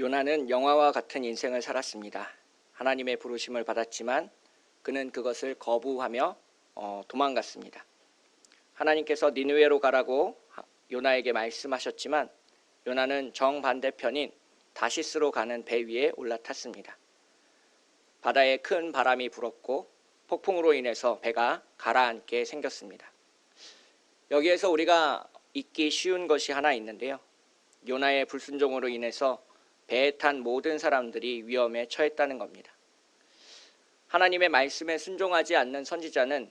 요나는 영화와 같은 인생을 살았습니다. 하나님의 부르심을 받았지만 그는 그것을 거부하며 도망갔습니다. 하나님께서 니느웨로 가라고 요나에게 말씀하셨지만 요나는 정반대편인 다시스로 가는 배 위에 올라탔습니다. 바다에 큰 바람이 불었고 폭풍으로 인해서 배가 가라앉게 생겼습니다. 여기에서 우리가 잊기 쉬운 것이 하나 있는데요. 요나의 불순종으로 인해서 배에 탄 모든 사람들이 위험에 처했다는 겁니다. 하나님의 말씀에 순종하지 않는 선지자는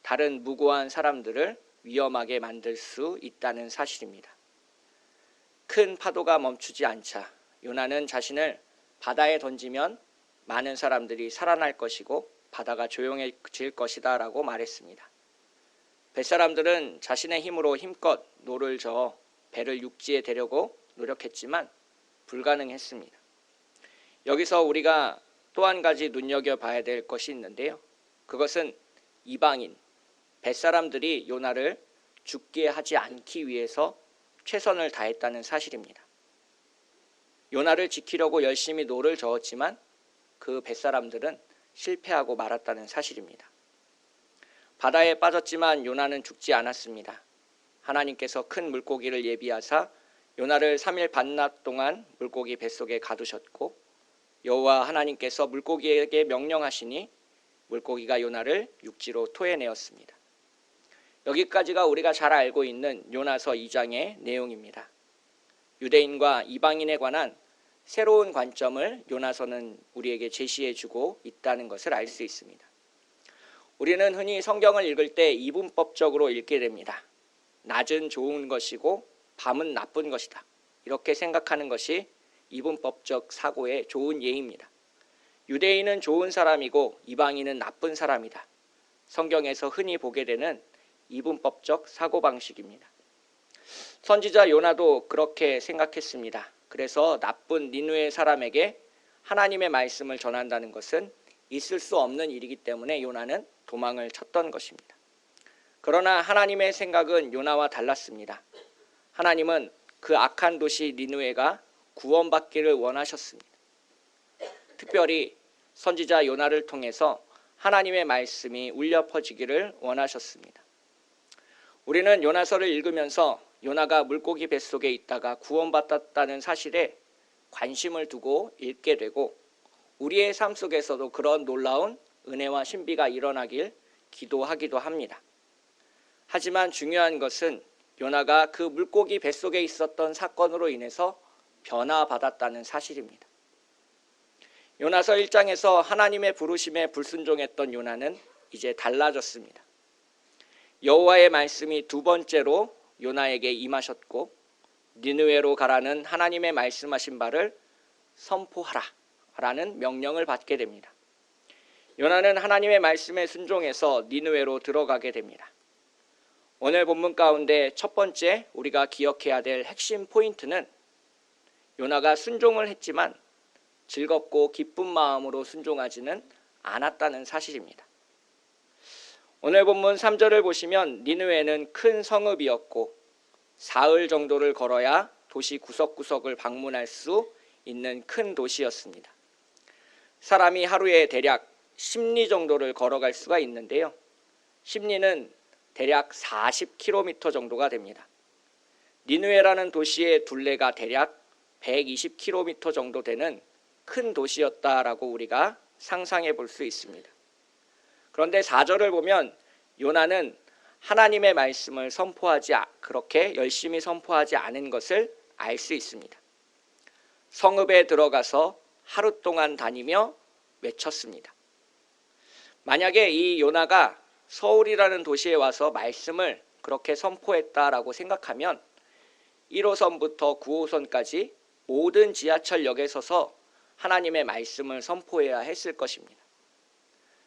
다른 무고한 사람들을 위험하게 만들 수 있다는 사실입니다. 큰 파도가 멈추지 않자 요나는 자신을 바다에 던지면 많은 사람들이 살아날 것이고 바다가 조용해질 것이다 라고 말했습니다. 뱃사람들은 자신의 힘으로 힘껏 노를 저어 배를 육지에 대려고 노력했지만 불가능했습니다. 여기서 우리가 또 한 가지 눈여겨봐야 될 것이 있는데요. 그것은 이방인, 뱃사람들이 요나를 죽게 하지 않기 위해서 최선을 다했다는 사실입니다. 요나를 지키려고 열심히 노를 저었지만 그 뱃사람들은 실패하고 말았다는 사실입니다. 바다에 빠졌지만 요나는 죽지 않았습니다. 하나님께서 큰 물고기를 예비하사 요나를 3일 반낮 동안 물고기 뱃속에 가두셨고 여호와 하나님께서 물고기에게 명령하시니 물고기가 요나를 육지로 토해내었습니다. 여기까지가 우리가 잘 알고 있는 요나서 2장의 내용입니다. 유대인과 이방인에 관한 새로운 관점을 요나서는 우리에게 제시해주고 있다는 것을 알 수 있습니다. 우리는 흔히 성경을 읽을 때 이분법적으로 읽게 됩니다. 낮은 좋은 것이고 밤은 나쁜 것이다. 이렇게 생각하는 것이 이분법적 사고의 좋은 예입니다. 유대인은 좋은 사람이고 이방인은 나쁜 사람이다. 성경에서 흔히 보게 되는 이분법적 사고방식입니다. 선지자 요나도 그렇게 생각했습니다. 그래서 나쁜 니느웨 사람에게 하나님의 말씀을 전한다는 것은 있을 수 없는 일이기 때문에 요나는 도망을 쳤던 것입니다. 그러나 하나님의 생각은 요나와 달랐습니다. 하나님은 그 악한 도시 니느웨가 구원받기를 원하셨습니다. 특별히 선지자 요나를 통해서 하나님의 말씀이 울려 퍼지기를 원하셨습니다. 우리는 요나서를 읽으면서 요나가 물고기 뱃속에 있다가 구원받았다는 사실에 관심을 두고 읽게 되고 우리의 삶 속에서도 그런 놀라운 은혜와 신비가 일어나길 기도하기도 합니다. 하지만 중요한 것은 요나가 그 물고기 뱃속에 있었던 사건으로 인해서 변화받았다는 사실입니다. 요나서 1장에서 하나님의 부르심에 불순종했던 요나는 이제 달라졌습니다. 여호와의 말씀이 두 번째로 요나에게 임하셨고 니느웨로 가라는 하나님의 말씀하신 바를 선포하라 라는 명령을 받게 됩니다. 요나는 하나님의 말씀에 순종해서 니느웨로 들어가게 됩니다. 오늘 본문 가운데 첫 번째 우리가 기억해야 될 핵심 포인트는 요나가 순종을 했지만 즐겁고 기쁜 마음으로 순종하지는 않았다는 사실입니다. 오늘 본문 3절을 보시면 니느웨는 큰 성읍이었고 사흘 정도를 걸어야 도시 구석구석을 방문할 수 있는 큰 도시였습니다. 사람이 하루에 대략 10리 정도를 걸어갈 수가 있는데요. 10리는 대략 40km 정도가 됩니다. 니느웨라는 도시의 둘레가 대략 120km 정도 되는 큰 도시였다라고 우리가 상상해 볼 수 있습니다. 그런데 4절을 보면 요나는 하나님의 말씀을 그렇게 열심히 선포하지 않은 것을 알 수 있습니다. 성읍에 들어가서 하루 동안 다니며 외쳤습니다. 만약에 이 요나가 서울이라는 도시에 와서 말씀을 그렇게 선포했다라고 생각하면 1호선부터 9호선까지 모든 지하철역에 서서 하나님의 말씀을 선포해야 했을 것입니다.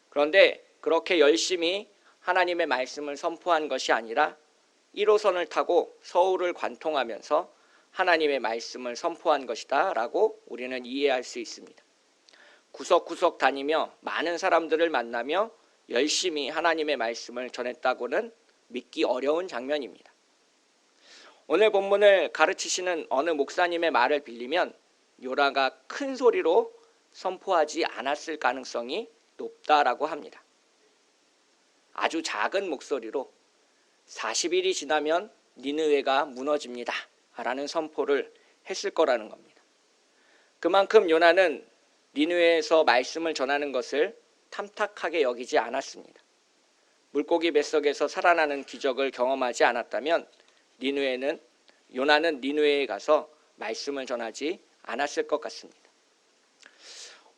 그런데 그렇게 열심히 하나님의 말씀을 선포한 것이 아니라 1호선을 타고 서울을 관통하면서 하나님의 말씀을 선포한 것이다 라고 우리는 이해할 수 있습니다. 구석구석 다니며 많은 사람들을 만나며 열심히 하나님의 말씀을 전했다고는 믿기 어려운 장면입니다. 오늘 본문을 가르치시는 어느 목사님의 말을 빌리면 요나가 큰 소리로 선포하지 않았을 가능성이 높다라고 합니다. 아주 작은 목소리로 40일이 지나면 니느웨가 무너집니다 라는 선포를 했을 거라는 겁니다. 그만큼 요나는 니느웨에서 말씀을 전하는 것을 탐탁하게 여기지 않았습니다. 물고기 뱃속에서 살아나는 기적을 경험하지 않았다면 요나는 니느웨에 가서 말씀을 전하지 않았을 것 같습니다.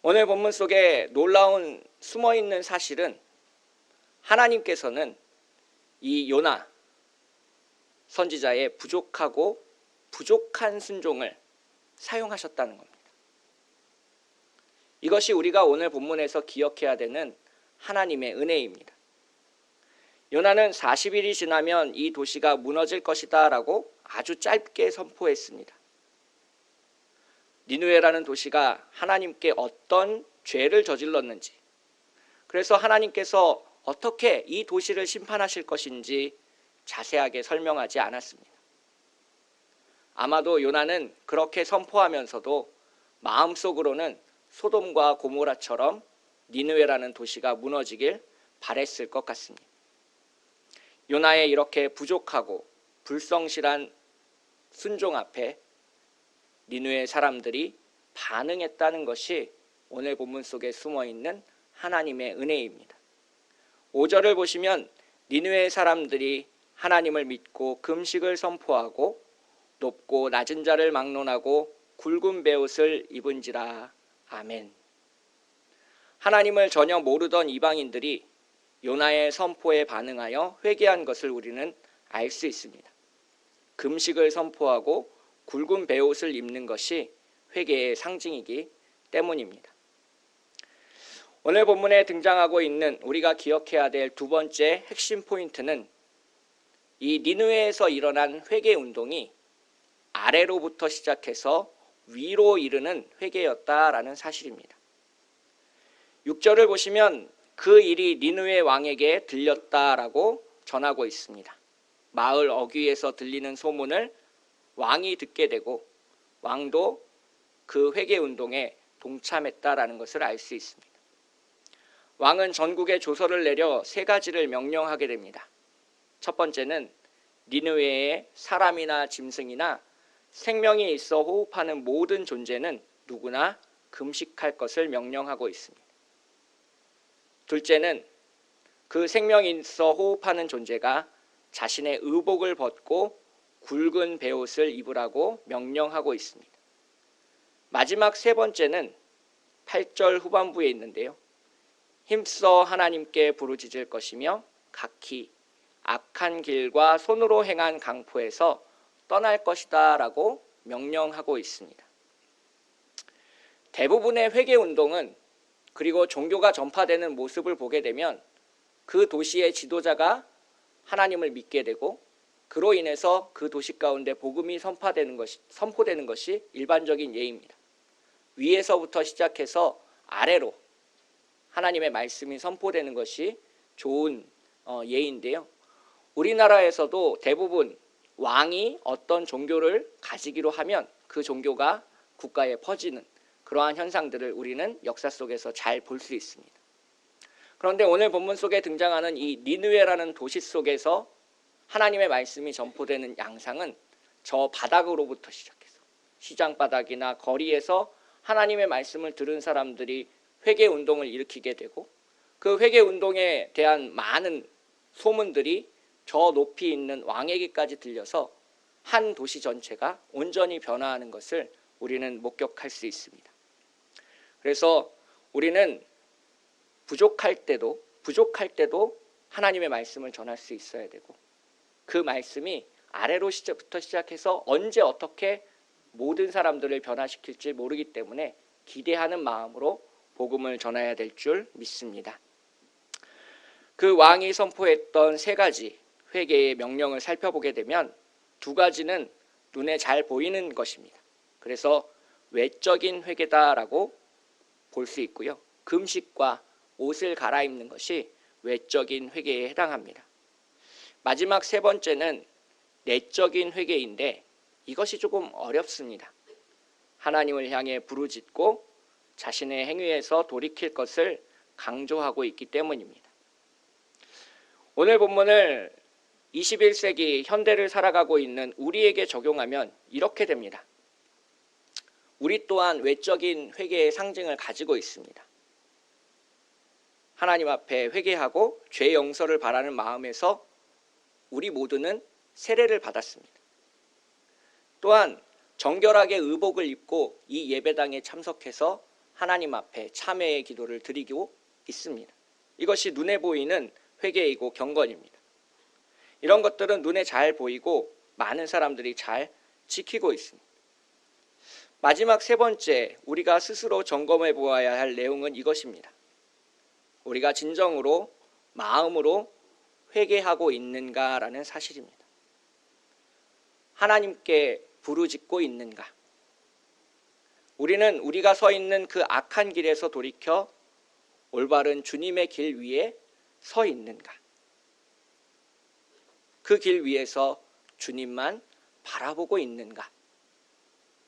오늘 본문 속에 놀라운 숨어있는 사실은 하나님께서는 이 요나 선지자의 부족하고 부족한 순종을 사용하셨다는 겁니다. 이것이 우리가 오늘 본문에서 기억해야 되는 하나님의 은혜입니다. 요나는 40일이 지나면 이 도시가 무너질 것이다 라고 아주 짧게 선포했습니다. 니느웨라는 도시가 하나님께 어떤 죄를 저질렀는지, 그래서 하나님께서 어떻게 이 도시를 심판하실 것인지 자세하게 설명하지 않았습니다. 아마도 요나는 그렇게 선포하면서도 마음속으로는 소돔과 고모라처럼 니느웨라는 도시가 무너지길 바랬을 것 같습니다. 요나의 이렇게 부족하고 불성실한 순종 앞에 니느웨 사람들이 반응했다는 것이 오늘 본문 속에 숨어있는 하나님의 은혜입니다. 5절을 보시면 니느웨 사람들이 하나님을 믿고 금식을 선포하고 높고 낮은 자를 막론하고 굵은 베옷을 입은지라. 아멘. 하나님을 전혀 모르던 이방인들이 요나의 선포에 반응하여 회개한 것을 우리는 알 수 있습니다. 금식을 선포하고 굵은 베옷을 입는 것이 회개의 상징이기 때문입니다. 오늘 본문에 등장하고 있는 우리가 기억해야 될 두 번째 핵심 포인트는 이 니느웨에서 일어난 회개 운동이 아래로부터 시작해서 위로 이르는 회개였다라는 사실입니다. 6절을 보시면 그 일이 니느웨 왕에게 들렸다라고 전하고 있습니다. 마을 어귀에서 들리는 소문을 왕이 듣게 되고 왕도 그 회개 운동에 동참했다라는 것을 알 수 있습니다. 왕은 전국에 조서를 내려 세 가지를 명령하게 됩니다. 첫 번째는 니느웨에 사람이나 짐승이나 생명이 있어 호흡하는 모든 존재는 누구나 금식할 것을 명령하고 있습니다. 둘째는 그 생명이 있어 호흡하는 존재가 자신의 의복을 벗고 굵은 베옷을 입으라고 명령하고 있습니다. 마지막 세 번째는 8절 후반부에 있는데요. 힘써 하나님께 부르짖을 것이며 각히 악한 길과 손으로 행한 강포에서 떠날 것이다 라고 명령하고 있습니다. 대부분의 회개 운동은 그리고 종교가 전파되는 모습을 보게 되면 그 도시의 지도자가 하나님을 믿게 되고 그로 인해서 그 도시 가운데 복음이 선포되는 것이 일반적인 예입니다. 위에서부터 시작해서 아래로 하나님의 말씀이 선포되는 것이 좋은 예인데요. 우리나라에서도 대부분 왕이 어떤 종교를 가지기로 하면 그 종교가 국가에 퍼지는 그러한 현상들을 우리는 역사 속에서 잘 볼 수 있습니다. 그런데 오늘 본문 속에 등장하는 이 니느웨라는 도시 속에서 하나님의 말씀이 전포되는 양상은 저 바닥으로부터 시작해서 시장 바닥이나 거리에서 하나님의 말씀을 들은 사람들이 회개 운동을 일으키게 되고 그 회개 운동에 대한 많은 소문들이 저 높이 있는 왕에게까지 들려서 한 도시 전체가 온전히 변화하는 것을 우리는 목격할 수 있습니다. 그래서 우리는 부족할 때도 하나님의 말씀을 전할 수 있어야 되고 그 말씀이 아래로부터 시작해서 언제 어떻게 모든 사람들을 변화시킬지 모르기 때문에 기대하는 마음으로 복음을 전해야 될 줄 믿습니다. 그 왕이 선포했던 세 가지 회개의 명령을 살펴보게 되면 두 가지는 눈에 잘 보이는 것입니다. 그래서 외적인 회개다라고 볼 수 있고요. 금식과 옷을 갈아입는 것이 외적인 회개에 해당합니다. 마지막 세 번째는 내적인 회개인데 이것이 조금 어렵습니다. 하나님을 향해 부르짖고 자신의 행위에서 돌이킬 것을 강조하고 있기 때문입니다. 오늘 본문을 21세기 현대를 살아가고 있는 우리에게 적용하면 이렇게 됩니다. 우리 또한 외적인 회개의 상징을 가지고 있습니다. 하나님 앞에 회개하고 죄 용서를 바라는 마음에서 우리 모두는 세례를 받았습니다. 또한 정결하게 의복을 입고 이 예배당에 참석해서 하나님 앞에 참회의 기도를 드리고 있습니다. 이것이 눈에 보이는 회개이고 경건입니다. 이런 것들은 눈에 잘 보이고 많은 사람들이 잘 지키고 있습니다. 마지막 세 번째, 우리가 스스로 점검해 보아야 할 내용은 이것입니다. 우리가 진정으로 마음으로 회개하고 있는가라는 사실입니다. 하나님께 부르짖고 있는가? 우리는 우리가 서 있는 그 악한 길에서 돌이켜 올바른 주님의 길 위에 서 있는가? 그 길 위에서 주님만 바라보고 있는가?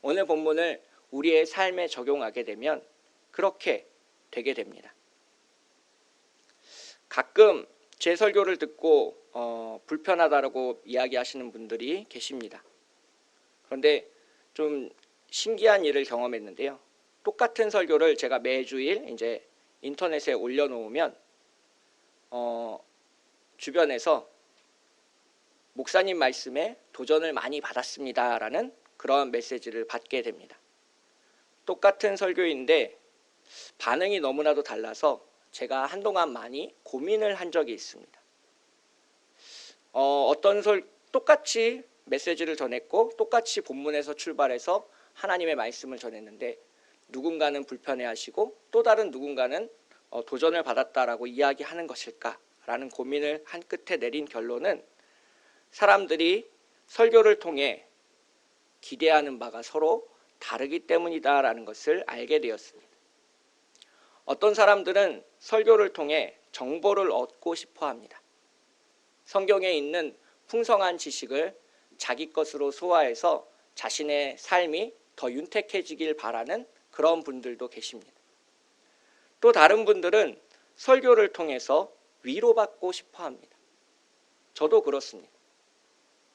오늘 본문을 우리의 삶에 적용하게 되면 그렇게 되게 됩니다. 가끔 제 설교를 듣고 불편하다고 이야기하시는 분들이 계십니다. 그런데 좀 신기한 일을 경험했는데요. 똑같은 설교를 제가 매주일 이제 인터넷에 올려놓으면 주변에서 목사님 말씀에 도전을 많이 받았습니다라는 그런 메시지를 받게 됩니다. 똑같은 설교인데 반응이 너무나도 달라서 제가 한동안 많이 고민을 한 적이 있습니다. 똑같이 메시지를 전했고 똑같이 본문에서 출발해서 하나님의 말씀을 전했는데 누군가는 불편해하시고 또 다른 누군가는 도전을 받았다라고 이야기하는 것일까라는 고민을 한 끝에 내린 결론은 사람들이 설교를 통해 기대하는 바가 서로 다르기 때문이다라는 것을 알게 되었습니다. 어떤 사람들은 설교를 통해 정보를 얻고 싶어 합니다. 성경에 있는 풍성한 지식을 자기 것으로 소화해서 자신의 삶이 더 윤택해지길 바라는 그런 분들도 계십니다. 또 다른 분들은 설교를 통해서 위로받고 싶어 합니다. 저도 그렇습니다.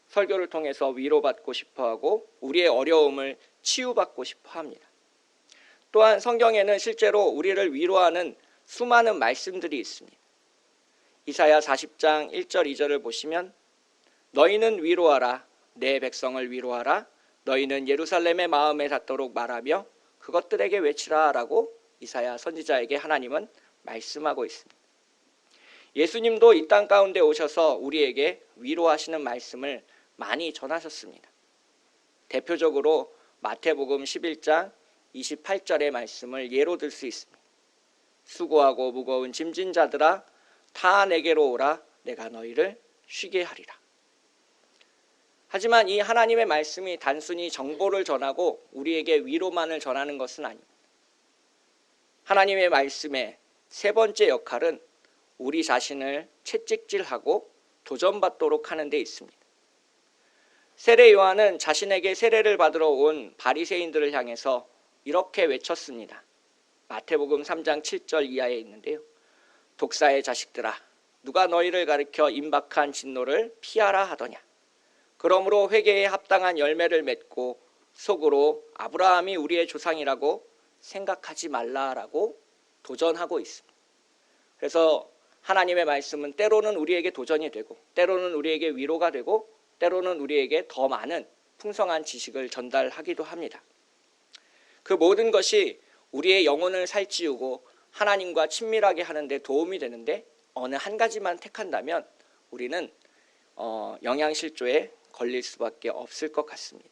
설교를 통해서 위로받고 싶어 하고 우리의 어려움을 치유받고 싶어 합니다. 또한 성경에는 실제로 우리를 위로하는 수많은 말씀들이 있습니다. 이사야 40장 1절 2절을 보시면 너희는 위로하라 내 백성을 위로하라 너희는 예루살렘의 마음에 닿도록 말하며 그것들에게 외치라 라고 이사야 선지자에게 하나님은 말씀하고 있습니다. 예수님도 이 땅 가운데 오셔서 우리에게 위로하시는 말씀을 많이 전하셨습니다. 대표적으로 마태복음 11장 28절의 말씀을 예로 들 수 있습니다. 수고하고 무거운 짐진 자들아 다 내게로 오라 내가 너희를 쉬게 하리라. 하지만 이 하나님의 말씀이 단순히 정보를 전하고 우리에게 위로만을 전하는 것은 아닙니다. 하나님의 말씀의 세 번째 역할은 우리 자신을 채찍질하고 도전받도록 하는 데 있습니다. 세례 요한은 자신에게 세례를 받으러 온 바리새인들을 향해서 이렇게 외쳤습니다. 마태복음 3장 7절 이하에 있는데요. 독사의 자식들아 누가 너희를 가리켜 임박한 진노를 피하라 하더냐. 그러므로 회개에 합당한 열매를 맺고 속으로 아브라함이 우리의 조상이라고 생각하지 말라라고 도전하고 있습니다. 그래서 하나님의 말씀은 때로는 우리에게 도전이 되고 때로는 우리에게 위로가 되고 때로는 우리에게 더 많은 풍성한 지식을 전달하기도 합니다. 그 모든 것이 우리의 영혼을 살찌우고 하나님과 친밀하게 하는 데 도움이 되는데 어느 한 가지만 택한다면 우리는 영양실조에 걸릴 수밖에 없을 것 같습니다.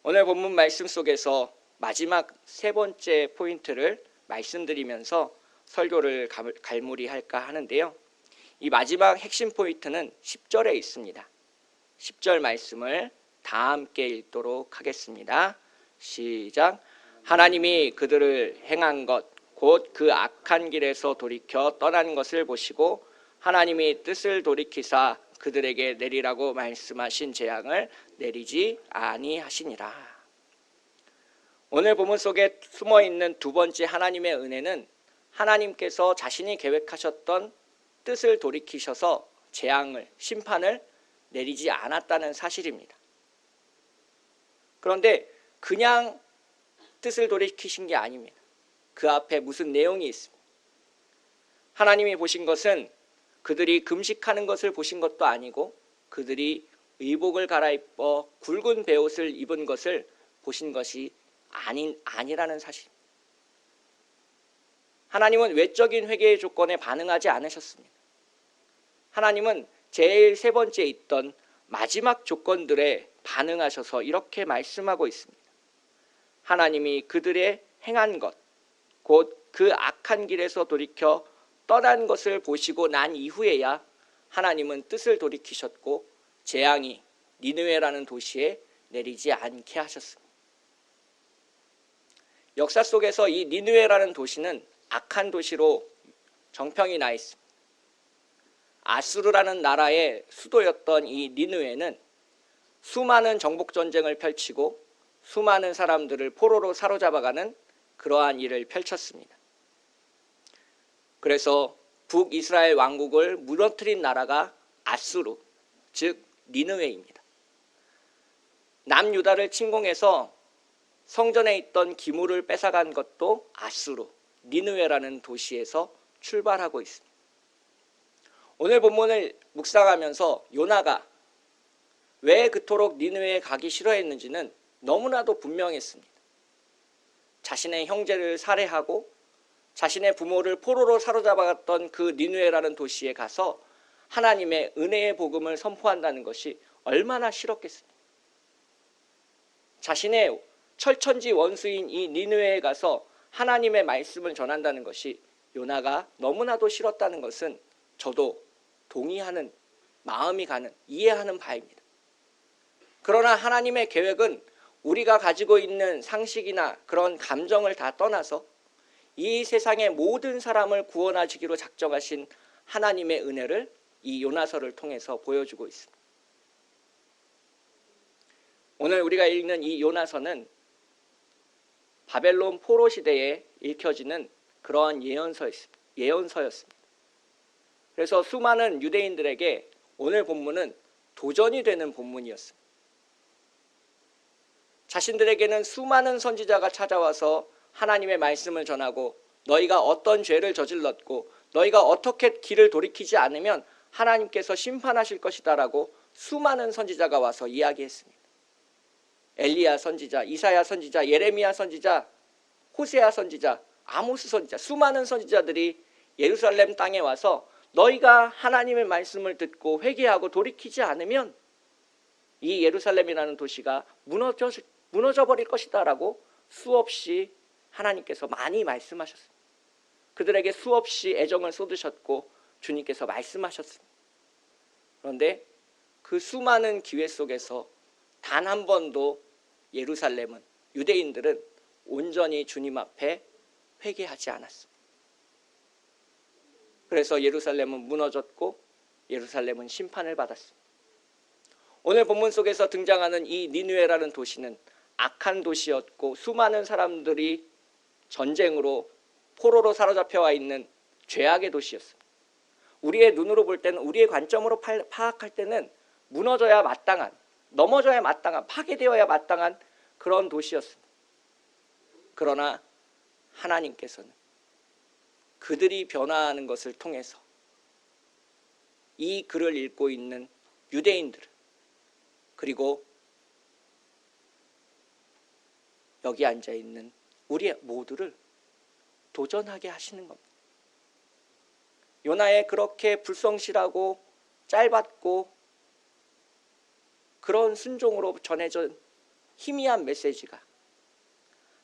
오늘 본문 말씀 속에서 마지막 세 번째 포인트를 말씀드리면서 설교를 갈무리할까 하는데요. 이 마지막 핵심 포인트는 10절에 있습니다. 10절 말씀을 다 함께 읽도록 하겠습니다. 시작. 하나님이 그들을 행한 것 곧 그 악한 길에서 돌이켜 떠난 것을 보시고 하나님이 뜻을 돌이키사 그들에게 내리라고 말씀하신 재앙을 내리지 아니하시니라. 오늘 본문 속에 숨어 있는 두 번째 하나님의 은혜는 하나님께서 자신이 계획하셨던 뜻을 돌이키셔서 재앙을, 심판을 내리지 않았다는 사실입니다. 그런데 그냥 뜻을 돌이키신 게 아닙니다. 그 앞에 무슨 내용이 있습니다. 하나님이 보신 것은 그들이 금식하는 것을 보신 것도 아니고 그들이 의복을 갈아입어 굵은 베옷을 입은 것을 보신 것이 아니라는 사실입니다. 하나님은 외적인 회개의 조건에 반응하지 않으셨습니다. 하나님은 제일 세 번째 있던 마지막 조건들에 반응하셔서 이렇게 말씀하고 있습니다. 하나님이 그들의 행한 것, 곧 그 악한 길에서 돌이켜 떠난 것을 보시고 난 이후에야 하나님은 뜻을 돌이키셨고 재앙이 니느웨라는 도시에 내리지 않게 하셨습니다. 역사 속에서 이 니느웨라는 도시는 악한 도시로 정평이 나 있습니다. 아수르라는 나라의 수도였던 이 니느웨는 수많은 정복 전쟁을 펼치고 수많은 사람들을 포로로 사로잡아가는 그러한 일을 펼쳤습니다. 그래서 북이스라엘 왕국을 무너뜨린 나라가 아수르, 즉 니느웨입니다. 남유다를 침공해서 성전에 있던 기물을 뺏어간 것도 아수르, 니느웨라는 도시에서 출발하고 있습니다. 오늘 본문을 묵상하면서 요나가 왜 그토록 니느웨에 가기 싫어했는지는 너무나도 분명했습니다. 자신의 형제를 살해하고 자신의 부모를 포로로 사로잡아갔던 그 니느웨라는 도시에 가서 하나님의 은혜의 복음을 선포한다는 것이 얼마나 싫었겠습니까? 자신의 철천지 원수인 이 니느웨에 가서 하나님의 말씀을 전한다는 것이 요나가 너무나도 싫었다는 것은 저도 동의하는, 마음이 가는, 이해하는 바입니다. 그러나 하나님의 계획은 우리가 가지고 있는 상식이나 그런 감정을 다 떠나서 이 세상의 모든 사람을 구원하시기로 작정하신 하나님의 은혜를 이 요나서를 통해서 보여주고 있습니다. 오늘 우리가 읽는 이 요나서는 바벨론 포로 시대에 읽혀지는 그러한 예언서였습니다. 그래서 수많은 유대인들에게 오늘 본문은 도전이 되는 본문이었습니다. 자신들에게는 수많은 선지자가 찾아와서 하나님의 말씀을 전하고 너희가 어떤 죄를 저질렀고 너희가 어떻게 길을 돌이키지 않으면 하나님께서 심판하실 것이다라고 수많은 선지자가 와서 이야기했습니다. 엘리야 선지자, 이사야 선지자, 예레미야 선지자, 호세아 선지자, 아모스 선지자, 수많은 선지자들이 예루살렘 땅에 와서 너희가 하나님의 말씀을 듣고 회개하고 돌이키지 않으면 이 예루살렘이라는 도시가 무너져버릴 것이다라고 수없이 하나님께서 많이 말씀하셨습니다. 그들에게 수없이 애정을 쏟으셨고 주님께서 말씀하셨습니다. 그런데 그 수많은 기회 속에서 단 한 번도 예루살렘은, 유대인들은 온전히 주님 앞에 회개하지 않았습니다. 그래서 예루살렘은 무너졌고 예루살렘은 심판을 받았습니다. 오늘 본문 속에서 등장하는 이 니느웨라는 도시는 악한 도시였고 수많은 사람들이 전쟁으로 포로로 사로잡혀와 있는 죄악의 도시였습니다. 우리의 눈으로 볼 때는, 우리의 관점으로 파악할 때는 무너져야 마땅한, 넘어져야 마땅한, 파괴되어야 마땅한 그런 도시였습니다. 그러나 하나님께서는 그들이 변화하는 것을 통해서 이 글을 읽고 있는 유대인들을, 그리고 여기 앉아있는 우리 모두를 도전하게 하시는 겁니다. 요나의 그렇게 불성실하고 짧았고 그런 순종으로 전해진 희미한 메시지가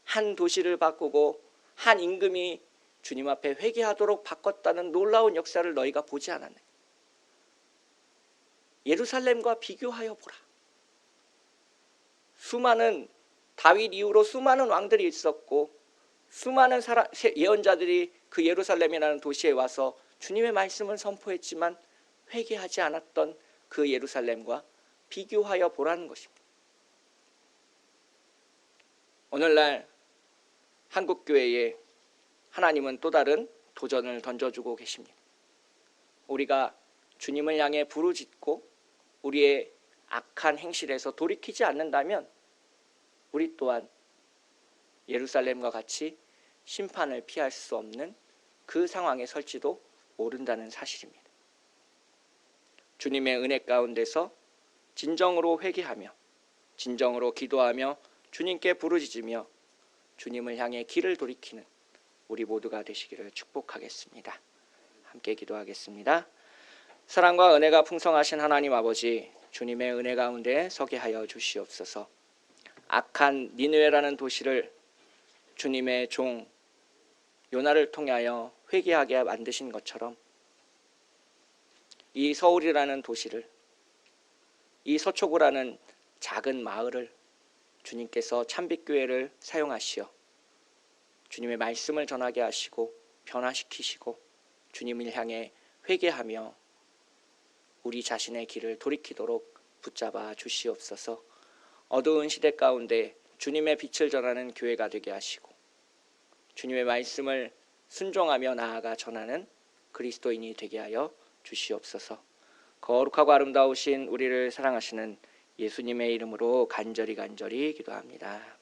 한 도시를 바꾸고 한 임금이 주님 앞에 회개하도록 바꿨다는 놀라운 역사를 너희가 보지 않았네. 예루살렘과 비교하여 보라. 수많은 다윗 이후로 수많은 왕들이 있었고 수많은 예언자들이 그 예루살렘이라는 도시에 와서 주님의 말씀을 선포했지만 회개하지 않았던 그 예루살렘과 비교하여 보라는 것입니다. 오늘날 한국교회에 하나님은 또 다른 도전을 던져주고 계십니다. 우리가 주님을 향해 부르짖고 우리의 악한 행실에서 돌이키지 않는다면 우리 또한 예루살렘과 같이 심판을 피할 수 없는 그 상황에 설지도 모른다는 사실입니다. 주님의 은혜 가운데서 진정으로 회개하며 진정으로 기도하며 주님께 부르짖으며 주님을 향해 길을 돌이키는 우리 모두가 되시기를 축복하겠습니다. 함께 기도하겠습니다. 사랑과 은혜가 풍성하신 하나님 아버지, 주님의 은혜 가운데 서게 하여 주시옵소서. 악한 니느웨라는 도시를 주님의 종 요나를 통하여 회개하게 만드신 것처럼 이 서울이라는 도시를, 이 서초구라는 작은 마을을 주님께서 참빛교회를 사용하시어 주님의 말씀을 전하게 하시고 변화시키시고 주님을 향해 회개하며 우리 자신의 길을 돌이키도록 붙잡아 주시옵소서. 어두운 시대 가운데 주님의 빛을 전하는 교회가 되게 하시고 주님의 말씀을 순종하며 나아가 전하는 그리스도인이 되게 하여 주시옵소서. 거룩하고 아름다우신 우리를 사랑하시는 예수님의 이름으로 간절히 기도합니다.